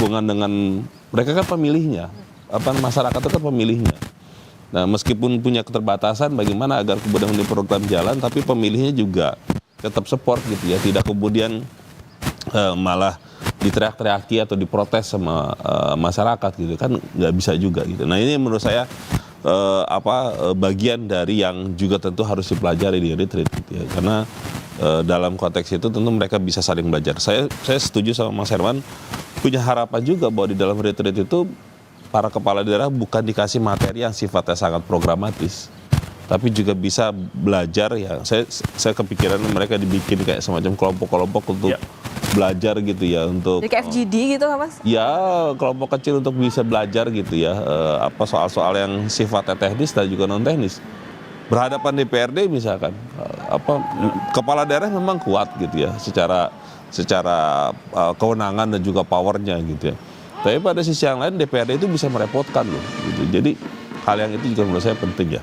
berhubungan dengan mereka kan pemilihnya, masyarakat itu kan pemilihnya. Nah, meskipun punya keterbatasan, bagaimana agar kemudian ini program jalan, tapi pemilihnya juga tetap support gitu ya, tidak kemudian malah diteriak-teriaki atau diprotes sama masyarakat gitu kan, nggak bisa juga gitu. Nah ini menurut saya bagian dari yang juga tentu harus dipelajari di retreat gitu ya, karena dalam konteks itu tentu mereka bisa saling belajar. Saya setuju sama Mas Herman, punya harapan juga bahwa di dalam retreat itu para kepala daerah bukan dikasih materi yang sifatnya sangat programatis, tapi juga bisa belajar ya. Saya kepikiran mereka dibikin kayak semacam kelompok-kelompok untuk belajar gitu ya, untuk jadi kayak FGD gitu kan Mas? Ya, kelompok kecil untuk bisa belajar gitu ya, soal-soal yang sifatnya teknis dan juga non teknis. Berhadapan DPRD misalkan, kepala daerah memang kuat gitu ya, secara kewenangan dan juga powernya gitu ya. Tapi pada sisi yang lain DPRD itu bisa merepotkan loh gitu. Jadi hal yang itu juga menurut saya penting ya.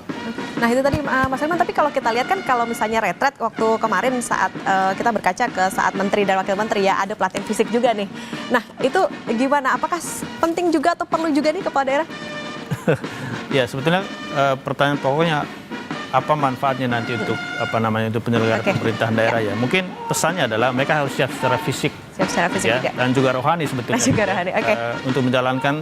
Nah itu tadi Mas Herman, tapi kalau kita lihat kan kalau misalnya retret waktu kemarin saat kita berkaca ke saat menteri dan wakil menteri ya ada pelatihan fisik juga nih. Nah itu gimana? Apakah penting juga atau perlu juga nih kepala daerah? Ya sebetulnya pertanyaan pokoknya apa manfaatnya nanti untuk untuk penyelenggara pemerintahan daerah ya. Mungkin pesannya adalah mereka harus siap secara fisik. Siap secara fisik ya, juga. dan juga rohani sebetulnya. Juga rohani, oke. Untuk menjalankan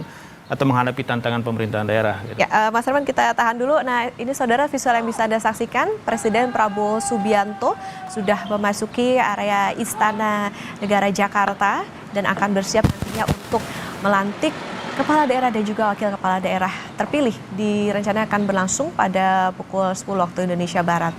atau menghadapi tantangan pemerintahan daerah. Gitu. Ya, Mas Herman kita tahan dulu. Nah, ini saudara visual yang bisa Anda saksikan, Presiden Prabowo Subianto sudah memasuki area Istana Negara Jakarta dan akan bersiap nantinya untuk melantik kepala daerah dan juga wakil kepala daerah terpilih. Direncanakan akan berlangsung pada pukul 10 waktu Indonesia Barat.